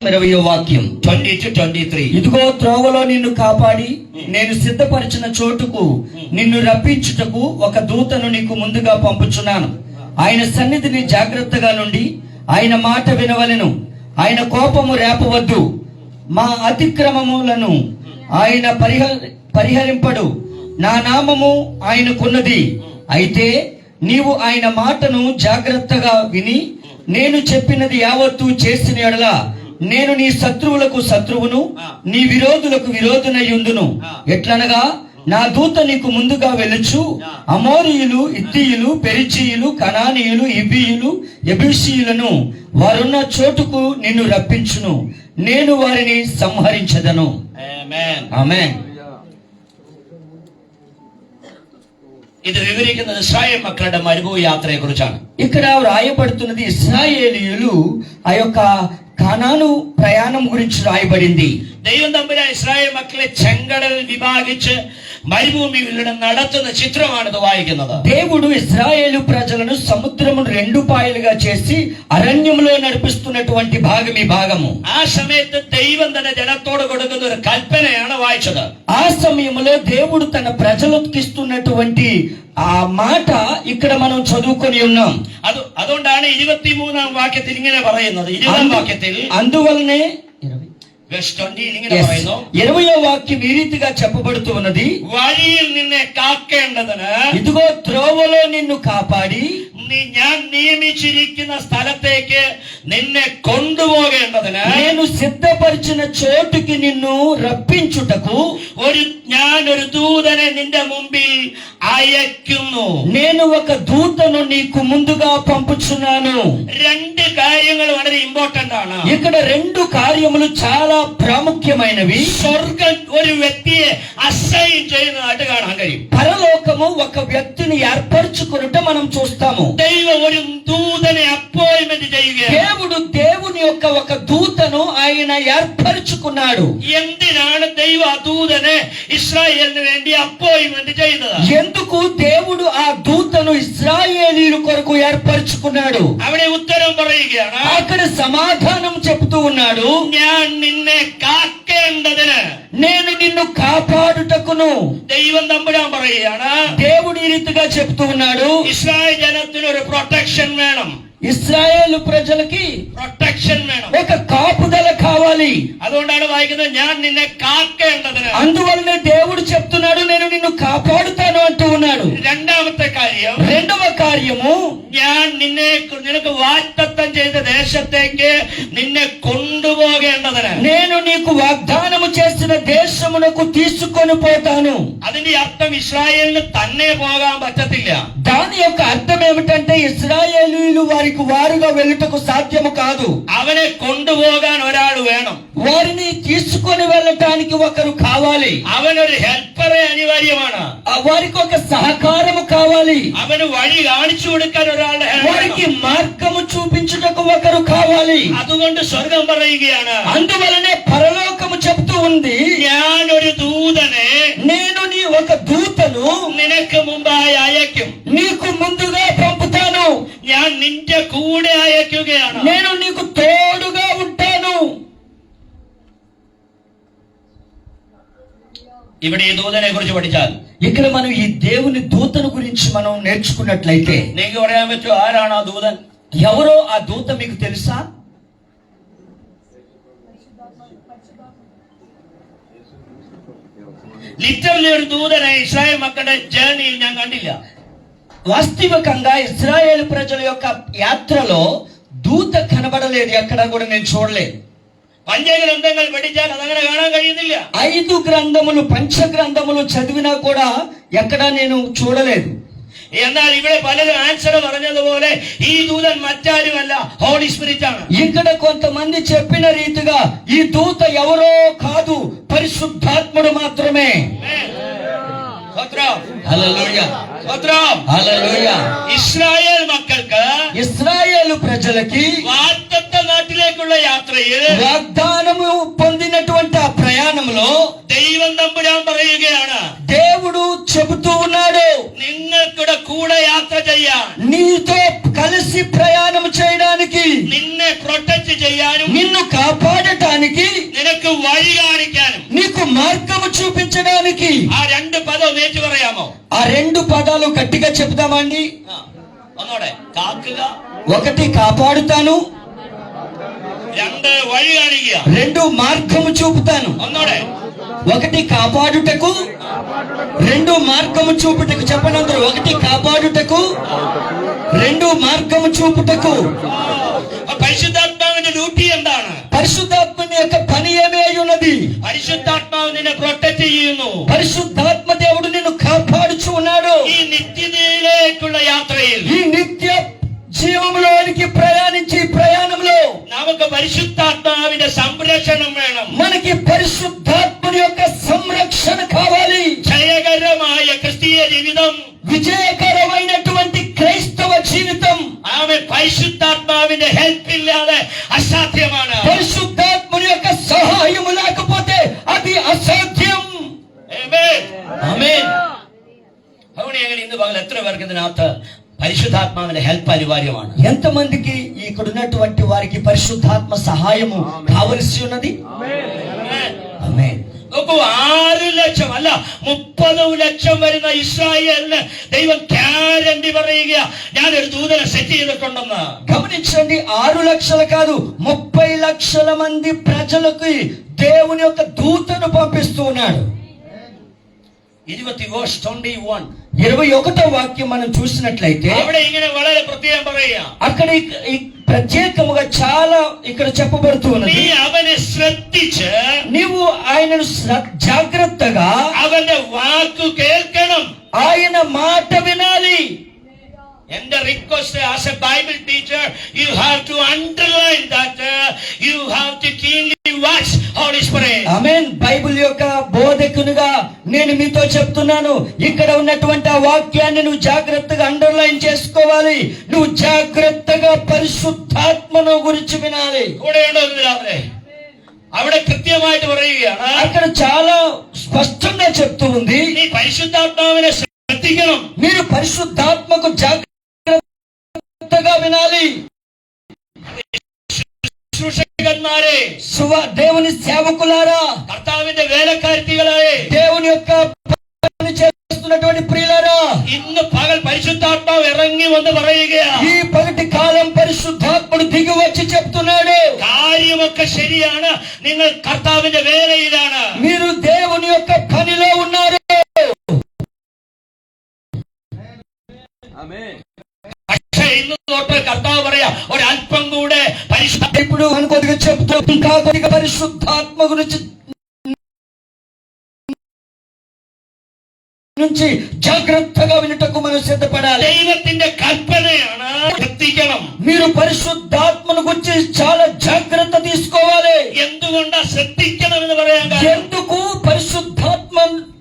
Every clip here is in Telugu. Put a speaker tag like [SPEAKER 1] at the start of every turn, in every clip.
[SPEAKER 1] 20వ వాక్యం
[SPEAKER 2] 20-23.
[SPEAKER 1] ఇదిగో త్రోవలో నిన్ను కాపాడి నేను సిద్ధపరిచిన చోటుకు నిన్ను రప్పించుటకు ఒక దూతను నీకు ముందుగా పంపుచున్నాను. ఆయన సన్నిధిని జాగ్రత్తగా నుండి ఆయన మాట వినవలెను. ఆయన కోపము రేపవద్దు. మా అతిక్రమములను ఆయన పరిహరింపడు. నా నామము ఆయనకున్నది. అయితే నీవు ఆయన మాటను జాగ్రత్తగా విని నేను చెప్పినది యావత్తు చేసిన యెడల నేను నీ శత్రువులకు శత్రువును, నీ విరోధులకు విరోధునయుందును. ఎట్లనగా నా దూత నీకు ముందుగా వెళ్ళుచు అమోరీయులు, ఇత్తీయులు, పెరిజీయులు, కనానీయులు, ఇబ్బీయులు, యెబూసీయులను వారున్న చోటుకు నిన్ను రప్పించును. నేను వారిని సంహరించదను.
[SPEAKER 2] ఆమేన్.
[SPEAKER 1] ఆమేన్.
[SPEAKER 2] ഇത് വിവരിക്കുന്നത് ഇസ്രായേൽ മക്കളുടെ മരുഭൂമി യാത്രയെ കുറിച്ചാണ്.
[SPEAKER 1] ఇక్కడ రాయబడుతున్నది ఇశ్రాయేలీయులు ఆ యొక్క కానాను ప్రయాణం గురించి రాయబడింది.
[SPEAKER 2] ദൈവം തമ്പുരാൻ ഇസ്രായേൽ മക്കളെ ചെങ്കടലിൽ വിഭാഗിച്ച് మరుభూమిలో నడుతున్న చిత్రമാണ് వాయిക്കുന്നത്.
[SPEAKER 1] దేవుడు ఇశ్రాయేలు ప్రజలను సముద్రము రెండు పాయలుగా చేసి అరణ్యంలో నడిపిస్తున్నటువంటి భాగం ఈ భాగము.
[SPEAKER 2] ఆ సమయത്ത് దైవం తన జనത്തോട് കൊടുക്കുന്ന ഒരു കൽപ്പനയാണ് വായിച്ചത്.
[SPEAKER 1] ఆ సమయంలో దేవుడు తన ప్రజలకు ఇస్తున్నటువంటి ఆ మాట ఇక్కడ మనం చదువుకొని ఉన్నాం.
[SPEAKER 2] അതുകൊണ്ടാണ് 23ാം വാക്യത്തിൽ ഇങ്ങനെ പറയുന്നത്. 20ാം വാക്യത്തിൽ
[SPEAKER 1] అందువలనే
[SPEAKER 2] 20వ
[SPEAKER 1] వాక్యం ఈ రీతిగా చెప్పబడుతూ ఉన్నది.
[SPEAKER 2] വഴിയിൽ നിന്നെ കാക്കേണ്ടതിന്
[SPEAKER 1] ఇదిగో త్రోవలో నిన్ను కాపాడి
[SPEAKER 2] ഞാൻ നിയമിച്ചിരിക്കുന്ന സ്ഥലത്തേക്ക് നിന്നെ കൊണ്ടുപോകേണ്ടതിന്
[SPEAKER 1] నేను సిద్ధపరిచిన చోటుకి నిన్ను రప్పించుటకు
[SPEAKER 2] ഞാൻ ഒരു దూతനെ നിന്റെ മുമ്പിൽ അയക്കുന്നു.
[SPEAKER 1] నేను ఒక దూతను నీకు ముందుగా పంపుచున్నాను.
[SPEAKER 2] രണ്ട് കാര്യങ്ങൾ വളരെ ఇంపార్టెంట్ ആണ്.
[SPEAKER 1] ఇక్కడ రెండు కార్యములు చాలా ప్రాముఖ్యమైనవి.
[SPEAKER 2] സ്വർഗം ഒരു വ്യക്തിയെ അസൈൻ ചെയ്യുന്നതായിട്ട് കാണാൻ കഴിയും.
[SPEAKER 1] పరలోకము ఒక వ్యక్తిని ఏర్పరచుకున్నట మనం చూస్తాము.
[SPEAKER 2] ദൈവം ഒരു ദൂതനെ അപ്പോയിന്റ്മെന്റ് ചെയ്യുകയാണ്.
[SPEAKER 1] దేవుడు దేవుని యొక్క ఒక దూతను ఆయన ఏర్పరచుకున్నాడు.
[SPEAKER 2] എന്തിനാണ് ദൈവം ആ ദൂതനെ ഇസ്രായേലിന് വേണ്ടി അപ്പോയിന്റ്മെന്റ് ചെയ്തത്?
[SPEAKER 1] ఎందుకు దేవుడు ఆ దూతను ఇశ్రాయేలీయుల కొరకు ఏర్పరచుకున్నాడు?
[SPEAKER 2] അവിടെ ഉത്തരം പറയുകയാണ്.
[SPEAKER 1] అక్కడ సమాధానం చెప్తూ ఉన్నాడు.
[SPEAKER 2] ഞാൻ നിന്നെ കാക്കേണ്ടതിന്,
[SPEAKER 1] నేను నిన్ను కాపాడుటకును.
[SPEAKER 2] ദൈവം തമ്പുരാൻ പറയുകയാണ്.
[SPEAKER 1] దేవుడు ఈ రీతిగా చెప్తూ ఉన్నాడు.
[SPEAKER 2] ഇസ്രായേൽ ജനത്തിന് ഒരു പ്രൊട്ടക്ഷൻ വേണം.
[SPEAKER 1] ఇశ్రాయేలు ప్రజలకి
[SPEAKER 2] പ്രൊട്ടക്ഷൻ വേണം.
[SPEAKER 1] ఒక కాపుదల కావాలి.
[SPEAKER 2] അതുകൊണ്ടാണ് വായിക്കുന്നത് ഞാൻ നിന്നെ കാക്കേണ്ടതിന്.
[SPEAKER 1] అందువల్లనే దేవుడు చెప్తున్నాడు నేను నిన్ను కాపాడుతాను అంటూ ఉన్నాడు.
[SPEAKER 2] രണ്ടാമത്തെ കാര്യം,
[SPEAKER 1] రెండవ కార్యము,
[SPEAKER 2] ഞാൻ നിനക്ക് വാഗ്ദത്തം ചെയ്ത ദേശത്തേക്ക് നിന്നെ കൊണ്ടുപോകേണ്ടതിന്.
[SPEAKER 1] నేను నీకు వాగ్దానము చేసిన దేశమునకు తీసుకొని పోతాను.
[SPEAKER 2] അതിന്റെ അർത്ഥം ഇസ്രായേലിന് തന്നെ പോകാൻ പറ്റത്തില്ല.
[SPEAKER 1] దాని యొక్క అర్థం ఏమిటంటే ఇశ్రాయేలీయులు వారికి వారుగా వెళ్ళుటకు సాధ్యము కాదు.
[SPEAKER 2] അവനെ കൊണ്ടുപോകാൻ ഒരാൾ വേണം.
[SPEAKER 1] వారిని తీసుకొని వెళ్ళటానికి ఒకరు కావాలి.
[SPEAKER 2] അവനൊരു ഹെൽപ്പറെ അനിവാര്യമാണ്.
[SPEAKER 1] వారికి ఒక సహకారము కావాలి.
[SPEAKER 2] അവന് വഴി കാണിച്ചു കൊടുക്കാൻ ഒരാളുടെ
[SPEAKER 1] వారికి మార్గము చూపించుటకు ఒకరు కావాలి.
[SPEAKER 2] അതുകൊണ്ട് സ്വർഗം പറയുകയാണ്.
[SPEAKER 1] అందువలనే పరలోకము చెప్తూ ఉంది,
[SPEAKER 2] ഞാനൊരു ദൂതനെ
[SPEAKER 1] నేను నీ ఒక దూతను
[SPEAKER 2] നിനക്ക് മുമ്പായി അയക്കും.
[SPEAKER 1] నీకు ముందుగా పంపుతాను.
[SPEAKER 2] ഞാൻ നിന്റെ കൂടെ അയക്കുകയാണ്.
[SPEAKER 1] నేను నీకు తోడుగా ఉంటాను.
[SPEAKER 2] ഇവിടെ ഈ ദൂതനെ കുറിച്ച് പഠിച്ചാൽ,
[SPEAKER 1] ఇక్కడ మనం ఈ దేవుని దూతను గురించి మనం నేర్చుకున్నట్లయితే
[SPEAKER 2] നിങ്ങൾക്ക് പറയാൻ പറ്റുമോ ആരാണ് ആ ദൂതൻ?
[SPEAKER 1] ఎవరో ఆ దూత మీకు తెలుసా?
[SPEAKER 2] ലിറ്ററലി ഒരു ദൂതനെ ഇസ്രായേൽ മക്കളുടെ ജേർണിയിൽ ഞാൻ കണ്ടില്ല.
[SPEAKER 1] వాస్తవికంగా ఇశ్రాయేలు ప్రజల యొక్క యాత్రలో దూత కనబడలేదు. ఎక్కడ కూడా నేను చూడలేదు.
[SPEAKER 2] പഞ്ചഗ്രന്ഥങ്ങൾ പഠിച്ചാൽ അതങ്ങനെ കാണാൻ കഴിയുന്നില്ല.
[SPEAKER 1] 5 గ్రంథములు పంచగ్రంథములు చదివినా కూడా ఎక్కడా నేను చూడలేదు.
[SPEAKER 2] എന്നാൽ ഇവിടെ പലരും ആൻസർ പറഞ്ഞതുപോലെ ഈ ദൂതൻ മറ്റാരുമല്ല, ഹോളി സ്പിരിറ്റ് ആണ്.
[SPEAKER 1] ఇక్కడ కొంతమంది చెప్పిన రీతిగా ఈ దూత ఎవరో కాదు, పరిశుద్ధాత్ముడు మాత్రమే.
[SPEAKER 2] ഇസ്രായേൽ മക്കൾക്ക്,
[SPEAKER 1] ఇశ్రాయేలు ప్రజలకి
[SPEAKER 2] വാഗ്ദത്ത നാട്ടിലേക്കുള്ള യാത്രയിൽ
[SPEAKER 1] వాగ్దానము పొందినటువంటి ఆ ప్రయాణంలో
[SPEAKER 2] ദൈവം തമ്പുരാൻ പറയുകയാണ്,
[SPEAKER 1] దేవుడు చెబుతూ ఉన్నాడు,
[SPEAKER 2] നിങ്ങൾക്കുടെ കൂടെ യാത്ര ചെയ്യാൻ,
[SPEAKER 1] నీతో కలిసి ప్రయాణం చేయడానికి,
[SPEAKER 2] നിന്നെ പ്രൊട്ടക്ട് ചെയ്യാനും,
[SPEAKER 1] నిన్ను కాపాడటానికి నడవడానికి,
[SPEAKER 2] നിനക്ക് വഴി കാണിക്കാനും,
[SPEAKER 1] నీకు మార్గము చూపించడానికి.
[SPEAKER 2] ആ രണ്ട് പദവും ഏറ്റു പറയാമോ?
[SPEAKER 1] ఆ రెండు పదాలు గట్టిగా చెప్తామండి.
[SPEAKER 2] ഒന്നോടെ, കാക്കുക,
[SPEAKER 1] ఒకటి కాపాడుతాను,
[SPEAKER 2] രണ്ട് വഴി കാണിക്കുക,
[SPEAKER 1] రెండు మార్గము చూపుతాను.
[SPEAKER 2] ഒന്നോടെ,
[SPEAKER 1] ఒకటి కాపాడుటకు, రెండు మార్గము చూపుటకు. చెప్పండి అందరూ, ఒకటి కాపాడుటకు, రెండు మార్గము చూపుటకు.
[SPEAKER 2] പരിശുദ്ധാത്മാവിന്റെ ഡ്യൂട്ടി എന്താണ്?
[SPEAKER 1] పరిశుద్ధాత్మని యొక్క పని ఏమి అయి ఉన్నది?
[SPEAKER 2] പരിശുദ്ധാത്മാവ് നിന്നെ പ്രൊട്ടക്ട് ചെയ്യുന്നു.
[SPEAKER 1] పరిశుద్ధాత్మ దేవుడు నిన్ను కాపాడుచు ఉన్నాడు.
[SPEAKER 2] ഈ നിത്യതയിലേക്കുള്ള യാത്രയിൽ,
[SPEAKER 1] ఈ నిత్య జీవంలోనికి ప్రయాణించి ప్రయాణంలో
[SPEAKER 2] നമുക്ക് പരിശുദ്ധാത്മാവിന്റെ സംരക്ഷണം വേണം.
[SPEAKER 1] మనకి పరిశుద్ధాత్మని యొక్క సంరక్షణ కావాలి.
[SPEAKER 2] ജയകരമായ ക്രിസ്തീയ ജീവിതം,
[SPEAKER 1] విజయకరమైనటువంటి క్రైస్తవ జీవితం
[SPEAKER 2] ആമേ, പരിശുദ്ധാത്മാവിന്റെ ഹെൽപ്പ് ഇല്ലാതെ അസാധ്യമാണ്.
[SPEAKER 1] పరిశుద్ధాత్మని యొక్క సహాయము లేకపోతే అది అసాధ్యం.
[SPEAKER 2] ആമേൻ.
[SPEAKER 1] ఆమేన్.
[SPEAKER 2] അതുകൊണ്ട് ഞങ്ങൾ ഇന്ന് പകൽ എത്ര പേർക്ക് ഇതിനകത്ത് പരിശുദ്ധാത്മാവിന്റെ ഹെൽപ്പ് അനിവാര്യമാണ്?
[SPEAKER 1] ఎంతమందికి ఇక్కడ ఉన్నటువంటి వారికి పరిశుద్ధాత్మ సహాయము కావలసి ఉన్నది? ఆమేన్.
[SPEAKER 2] നോക്കൂ, 6 ലക്ഷം അല്ല 30 ലക്ഷം വരുന്ന ഇസ്രായേലിന് ദൈവം ഗ്യാരണ്ടി പറയുക, ഞാനൊരു ദൂതനെ സെറ്റ് ചെയ്തിട്ടുണ്ടെന്ന്.
[SPEAKER 1] గమనించండి, 6 లక్షలు కాదు, 30 లక్షల మంది ప్రజలకు దేవుని యొక్క దూతను పంపిస్తూ ఉన్నాడు.
[SPEAKER 2] 21
[SPEAKER 1] వాక్యం మనం చూసినట్లయితే
[SPEAKER 2] അവിടെ ഇങ്ങനെ വളരെ പ്രത്യേകം പറയുക,
[SPEAKER 1] అక్కడ ప్రత్యేకముగా చాలా ఇక్కడ చెప్పబడుతూ
[SPEAKER 2] നീ
[SPEAKER 1] ఉన్నది.
[SPEAKER 2] അവനെ ശ്രദ്ധിച്ച്
[SPEAKER 1] నీవు ఆయనను జాగ్రత్తగా,
[SPEAKER 2] അവന്റെ വാക്കു കേൾക്കണം.
[SPEAKER 1] ఆయన మాట వినాలి.
[SPEAKER 2] എന്റെ request as a Bible teacher, you have to underline that, you have to keenly watch Holy Spirit.
[SPEAKER 1] ఆమేన్. బైబిల్ యొక్క బోధకునిగా నేను మీతో చెప్తున్నాను, ఇక్కడ ఉన్నటువంటి ఆ వాక్యాన్ని నువ్వు జాగ్రత్తగా అండర్లైన్ చేసుకోవాలి. నువ్వు జాగ్రత్తగా పరిశుద్ధాత్మను గురించి వినాలి.
[SPEAKER 2] കൂടെയുണ്ടോ ഇതിലാവേ? അവിടെ കൃത്യമായിട്ട് പറയുകയാണ്,
[SPEAKER 1] అక్కడ చాలా స్పష్టంగా చెప్తూ ఉంది,
[SPEAKER 2] നീ പരിശുദ്ധാത്മാവിനെ ശ്രദ്ധിക്കണം.
[SPEAKER 1] మీరు పరిశుద్ధాత్మకు జాగ్రత్తగా వినాలి.
[SPEAKER 2] ശുശ്രൂഷകന്മാരെ,
[SPEAKER 1] దేవుని సేవకులారా,
[SPEAKER 2] കർത്താവിന്റെ വേലക്കാരികളായ,
[SPEAKER 1] దేవుని యొక్క పని చేస్తున్నటువంటి ప్రియులారా,
[SPEAKER 2] ഇന്ന് പകൽ പരിശുദ്ധാത്മാവ് ഇറങ്ങി വന്ന് പറയുകയാ,
[SPEAKER 1] ఈ పగటి కాలం పరిశుద్ధాత్ముడు దిగి వచ్చి చెప్తున్నాడు,
[SPEAKER 2] കാര്യമൊക്കെ ശരിയാണ്, നിങ്ങൾ കർത്താവിന്റെ വേലയിലാണ്.
[SPEAKER 1] మీరు దేవుని యొక్క పనిలో ఉన్నారు.
[SPEAKER 2] പക്ഷേ ഇന്ന് തൊട്ട് കർത്താവ് പറയാ, ഒരല്പം കൂടെ
[SPEAKER 1] ఇప్పుడు మనం కొద్దిగా చెప్తూ ఇంకా కొద్దిగా పరిశుద్ధాత్మ గురించి నుంచి జాగ్రత్తగా వినుటకు మనం సిద్ధపడాలి.
[SPEAKER 2] ദൈവത്തിന്റെ കൽപ്പനയാണ്, ശ്രദ്ധിക്കണം.
[SPEAKER 1] మీరు పరిశుద్ధాత్మను గురించి చాలా జాగ్రత్త తీసుకోవాలి.
[SPEAKER 2] എന്തുകൊണ്ടാ ശ്രദ്ധിക്കണം എന്ന് പറയാൻ കാരണം,
[SPEAKER 1] ఎందుకు పరిశుద్ధాత్మ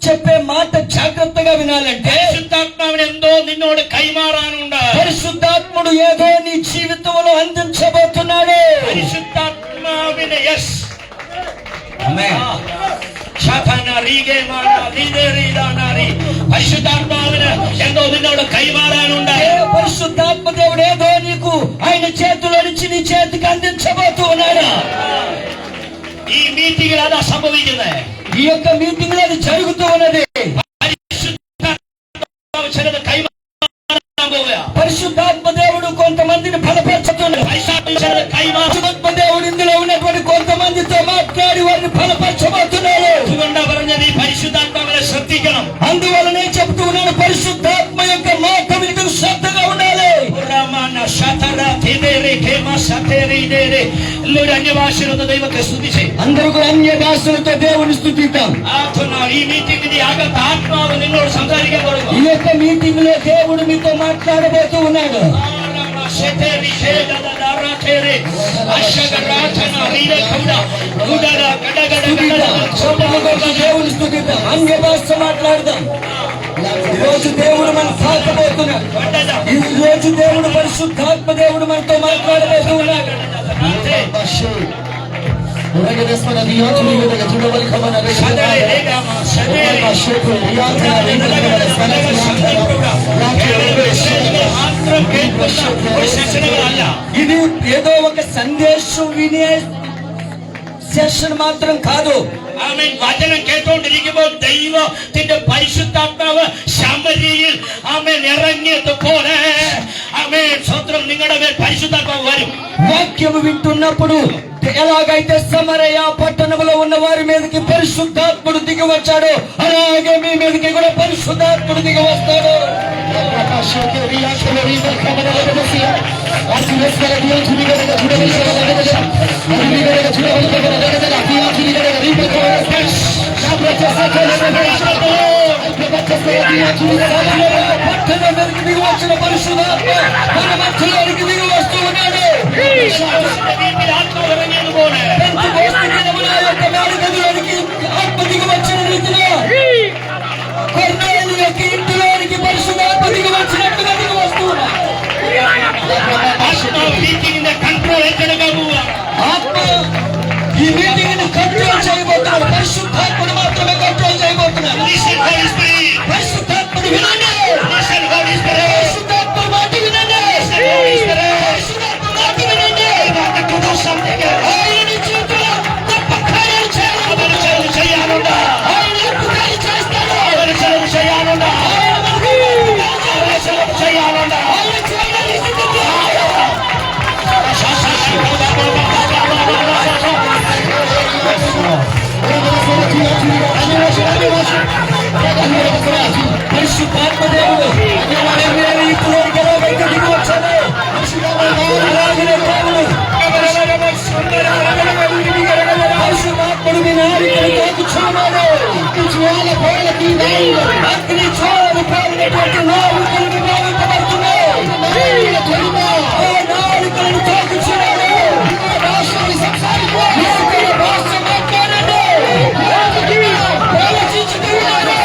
[SPEAKER 1] చెప్పే మాట జాగ్రత్తగా వినాలంటే,
[SPEAKER 2] പരിശുദ്ധാത്മാവിന് എന്തോ നിന്നോട് കൈമാറാനുണ്ട്.
[SPEAKER 1] పరిశుద్ధాత్ముడు ఏదో నీ జీవితంలో అందించబోతున్నాడు.
[SPEAKER 2] പരിശുദ്ധാത്മാവിന് യെസ്,
[SPEAKER 1] ఆమేన్.
[SPEAKER 2] പരിശുദ്ധാത്മാവിന് എന്തോ നിന്നോട് കൈമാറാനുണ്ട്.
[SPEAKER 1] పరిశుద్ధాత్మ దేవుడు ఏదో నీకు ఆయన చేతిలో నుంచి నీ చేతికి అందించబోతూ ఉన్నాడు.
[SPEAKER 2] ഈ മീറ്റിംഗിൽ അതാ സംഭവിക്കുന്നത്.
[SPEAKER 1] ఈ యొక్క మీటింగ్ లో అది జరుగుతూ ఉన్నది.
[SPEAKER 2] പരിശുദ്ധാത്മാവ് ചിലത് കൈമാറാൻ പോവുക.
[SPEAKER 1] పరిశుద్ధాత్మ దేవుడు కొంతమందిని బలపరచుతున్నాడు. పరిశుద్ధాత్మ దేవుడు ఇందులో ఉన్నటువంటి కొంతమందితో మాట్లాడి వారిని బలపరచబోతున్నాడు.
[SPEAKER 2] അതുകൊണ്ടാ പറഞ്ഞത്, ഈ പരിശുദ്ധാത്മാവിനെ ശ്രദ്ധിക്കണം.
[SPEAKER 1] అందువలనే చెప్తూ ఉన్నాడు, పరిశుద్ధాత్మ యొక్క మాట వినటం శ్రద్ధగా ఉండాలి.
[SPEAKER 2] എല്ലാവരും അന്യഭാഷയിലൊന്ന് ദൈവത്തെ സ്തുതിച്ച്,
[SPEAKER 1] అందరూ కూడా అన్య భాషలతో దేవుని స్తుతిద్దాం.
[SPEAKER 2] ഈ മീറ്റിംഗിന്റെ അകത്ത് ആത്മാവ് നിങ്ങളോട് സംസാരിക്കാൻ
[SPEAKER 1] ఈ
[SPEAKER 2] തുടങ്ങും.
[SPEAKER 1] యొక్క మీటింగ్ లో దేవుడు మీతో మాట్లాడబోతూ ఉన్నాడు. దేవుని స్తుతిద్దాం, అన్య భాష మాట్లాడదాం. ఈ రోజు దేవుడు మనం తాకబోతున్నాడు. ఈ రోజు దేవుడు పరిశుద్ధాత్మ దేవుడు మనతో మాట్లాడబోతూ ఉన్నాడు. ఇది ఏదో ఒక సందేశం వినే సెషన్ మాత్రం కాదు.
[SPEAKER 2] ആമേൻ. വചനം കേട്ടോണ്ടിരിക്കുമ്പോൾ ദൈവത്തിന്റെ പരിശുദ്ധാത്മാവ് ശമരിയിൽ ആമേൻ ഇറങ്ങിയതുപോലെ ആമേൻ സ്വത്രം നിങ്ങളുടെ മേൽ പരിശുദ്ധാത്മാവ് വരും.
[SPEAKER 1] వాక్యము వింటున్నప్పుడు ఎలాగైతే సమరయ పట్టణంలో ఉన్న వారి మీదకి పరిశుద్ధాత్ముడు దిగి వచ్చాడు, అలాగే మీ మీదకి కూడా పరిశుద్ధాత్ముడు దిగి వస్తాడు. పట్టణం మీదకి దిగి వచ్చిన పరిశుద్ధాత్మ మన మధ్యలోనికి దిగి వస్తూ ఉన్నాడు.
[SPEAKER 2] വീട്ടിൽ ആത്മാവ് ഇറങ്ങിയതുപോലെ
[SPEAKER 1] ఆత్మ దిగి వచ్చిన రీతిలో కొర్నేలు యొక్క ఇంటిలోనికి పరిశుద్ధాత్మ దిగి వచ్చినట్టుగా దిగి వస్తూ ఉన్నాడు.
[SPEAKER 2] ആത്മാവ് മീറ്റിംഗിന്റെ കൺട്രോൾ ഏറ്റെടുക്കാൻ പോവുക.
[SPEAKER 1] ఆత్మ ఈ మీటింగ్ ని కంట్రోల్ చేయబోతున్నాడు. పరిశుద్ధాత్మను మాత్రమే కంట్రోల్ చేయబోతున్నాడు.
[SPEAKER 2] Listen, Holy Spirit.
[SPEAKER 1] పరిశుద్ధాత్మను వినండి.
[SPEAKER 2] Listen, Holy Spirit.
[SPEAKER 1] పరిశుద్ధాత్మ మాట వినండి.
[SPEAKER 2] Holy Spirit.
[SPEAKER 1] పరిశుద్ధాత్మ మాట వినండి. ఆయన చేతిలో గొప్ప కార్యాలు చేయాలి.
[SPEAKER 2] അവന് ചിലത് ചെയ്യാനുണ്ട്.
[SPEAKER 1] ఆయన అద్భుతాలు చేస్తాడు.
[SPEAKER 2] അവന് ചിലത് ചെയ്യാനുണ്ട്.
[SPEAKER 1] ఆయన మనకు
[SPEAKER 2] അവന് ചിലത് ചെയ്യാനുണ്ട്.
[SPEAKER 1] ఆయన చేయడానికి సిద్ధంగా పరిశుద్ధాత్మ దేవుడు ఇంట్లోకి ఎలాగైతే దిగి వచ్చాడు, అలాగే దేవుడు పరిశుద్ధాత్ముడు మీ నాలుకను తాకుచున్నాడు. అగ్ని జ్వాలలు పేలినటువంటి నాలుకలను ప్రేమింపబడుతున్నాయి. ఆ నాలుకలను తాకుచున్నాడు. నాలుకల భాష మాట్లాడండి. ప్రవచించుతూ ఉన్నాడు.